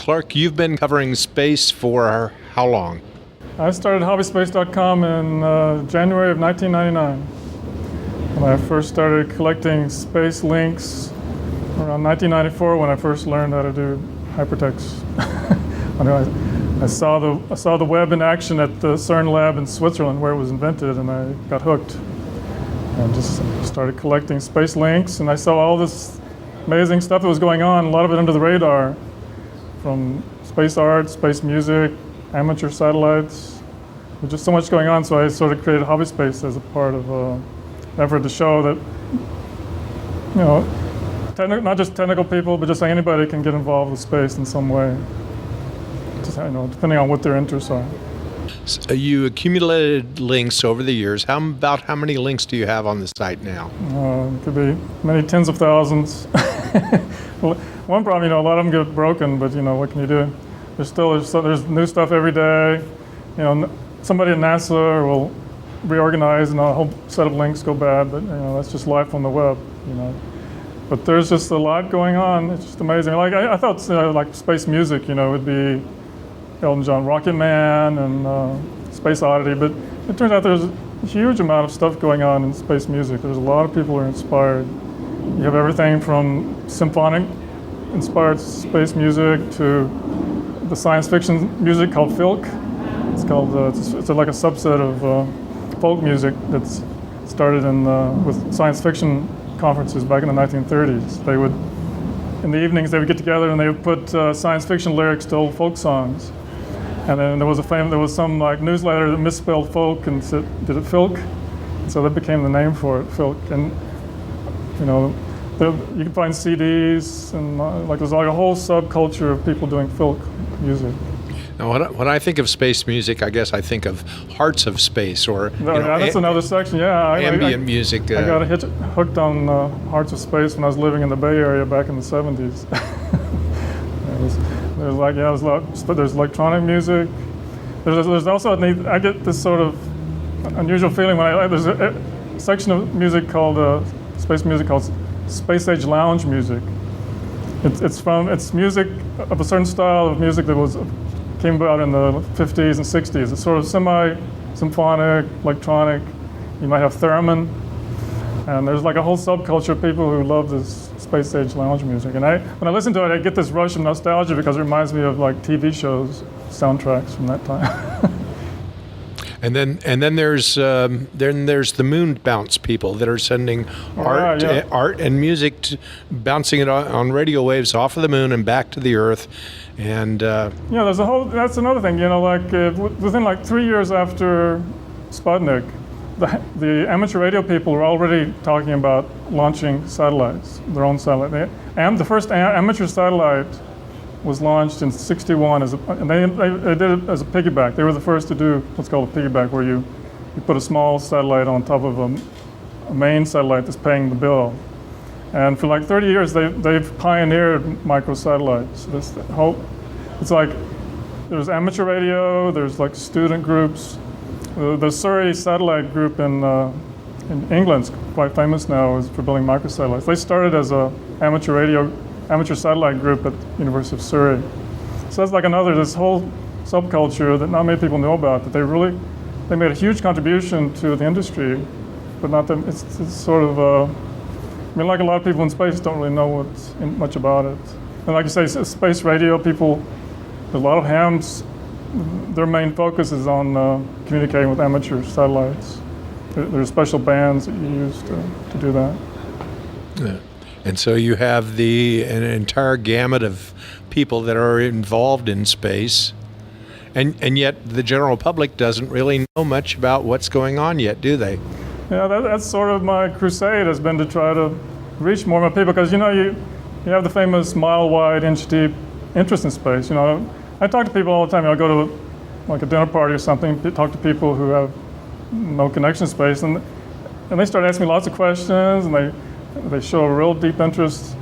Clark, you've been covering space for how long? I started hobbyspace.com in January of 1999. When I first started collecting space links around 1994, when I first learned how to do hypertext. I saw the web in action at the CERN lab in Switzerland where it was invented, and I got hooked and just started collecting space links. And I saw all this amazing stuff that was going on, a lot of it under the radar, from space art, space music, amateur satellites. There's just so much going on, so I sort of created Hobby Space as a part of an effort to show that, not just technical people, but just anybody can get involved with space in some way, just, depending on what their interests are. So you accumulated links over the years. About how many links do you have on the site now? It could be many tens of thousands. Well, one problem, a lot of them get broken, but what can you do? There's new stuff every day. Somebody at NASA will reorganize and a whole set of links go bad, but that's just life on the web. But there's just a lot going on. It's just amazing. Like I thought, like space music, would be Elton John, Rocket Man, and Space Oddity, but it turns out there's a huge amount of stuff going on in space music. There's a lot of people who are inspired. You have everything from symphonic-inspired space music to the science fiction music called filk. It's called it's like a subset of folk music that's started with science fiction conferences back in the 1930s. They would, in the evenings, they would get together and they would put science fiction lyrics to old folk songs. And then there was some like newsletter that misspelled folk and said, did it filk? So that became the name for it, filk. And you can find CDs and there's like a whole subculture of people doing filk music. Now, when I think of space music, I guess I think of Hearts of Space, or that's another section. Yeah, ambient music. I got hooked on Hearts of Space when I was living in the Bay Area back in the 70s. There's electronic music. There's also I get this sort of unusual feeling when there's a section of music called space music called Space Age Lounge music. It's music of a certain style of music that came about in the 50s and 60s. It's sort of semi-symphonic, electronic. You might have theremin, and there's like a whole subculture of people who love this space age lounge music. And when I listen to it, I get this rush of nostalgia because it reminds me of like TV shows, soundtracks from that time. And then there's the moon bounce people that are sending art and music, bouncing it on radio waves off of the moon and back to the Earth. And there's that's another thing. Within like 3 years after Sputnik, the amateur radio people were already talking about launching satellites, their own satellite. The first amateur satellite was launched in '61 and they did it as a piggyback. They were the first to do what's called a piggyback, where you put a small satellite on top of a main satellite that's paying the bill. And for like 30 years, they've pioneered microsatellites. It's like there's amateur radio, there's like student groups. The Surrey satellite group in England's quite famous now for building microsatellites. They started as a amateur satellite group at the University of Surrey. So that's like this whole subculture that not many people know about, that they made a huge contribution to the industry, but not that it's sort of, like a lot of people in space don't really know much about it. And like you say, space radio people, a lot of hams, their main focus is on communicating with amateur satellites. There's special bands that you use to do that. Yeah. And so you have an entire gamut of people that are involved in space, and yet the general public doesn't really know much about what's going on yet, do they? Yeah, that's sort of my crusade, has been to try to reach more people, because you have the famous mile-wide, inch-deep interest in space. I talk to people all the time. I go to like a dinner party or something, talk to people who have no connection to space, and they start asking me lots of questions, and they show a real deep interest.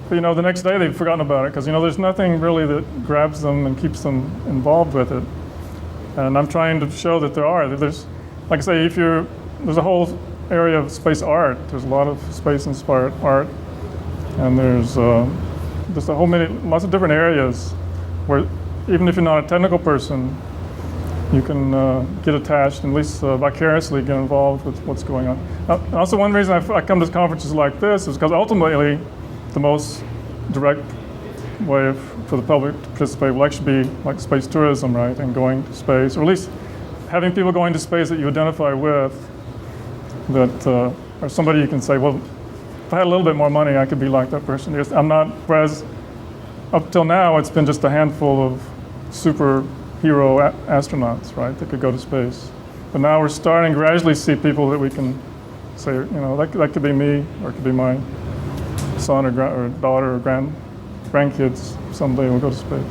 But the next day they've forgotten about it, because there's nothing really that grabs them and keeps them involved with it. And I'm trying to show that there's, like I say, there's a whole area of space art. There's a lot of space-inspired art, and there's lots of different areas where even if you're not a technical person, you can get attached and at least vicariously get involved with what's going on. Also, one reason I come to conferences like this is because ultimately the most direct way for the public to participate will actually be like space tourism, right? And going to space, or at least having people going to space that you identify with, that or somebody you can say, well, if I had a little bit more money, I could be like that person. I'm not, whereas up till now, it's been just a handful of superhero astronauts, right, that could go to space. But now we're starting to gradually see people that we can say, you know, that could be me, or it could be my son or daughter or grandkids someday will go to space.